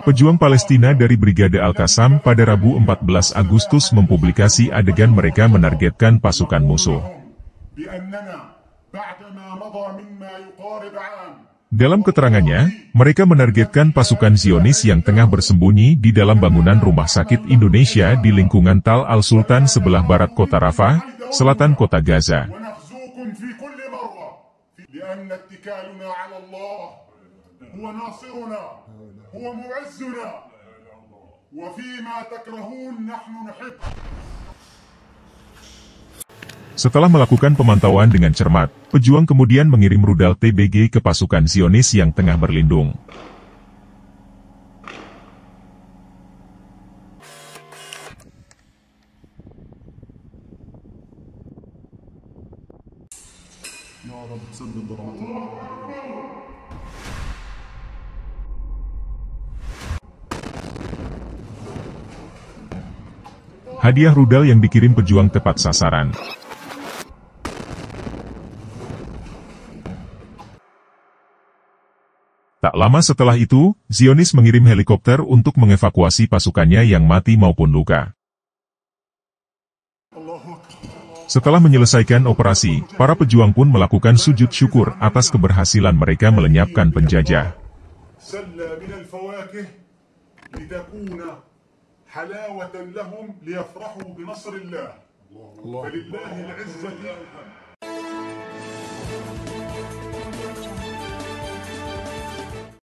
Pejuang Palestina dari Brigade Al-Qassam pada Rabu 14 Agustus mempublikasi adegan mereka menargetkan pasukan musuh. Dalam keterangannya, mereka menargetkan pasukan Zionis yang tengah bersembunyi di dalam bangunan rumah sakit Indonesia di lingkungan Tal Al-Sultan sebelah barat kota Rafah, selatan kota Gaza. Setelah melakukan pemantauan dengan cermat, pejuang kemudian mengirim rudal TBG ke pasukan Zionis yang tengah berlindung. Hadiah rudal yang dikirim pejuang tepat sasaran. Tak lama setelah itu, Zionis mengirim helikopter untuk mengevakuasi pasukannya yang mati maupun luka. Setelah menyelesaikan operasi, para pejuang pun melakukan sujud syukur atas keberhasilan mereka melenyapkan penjajah. حلاوة لهم ليفرحوا بنصر الله فلله العزة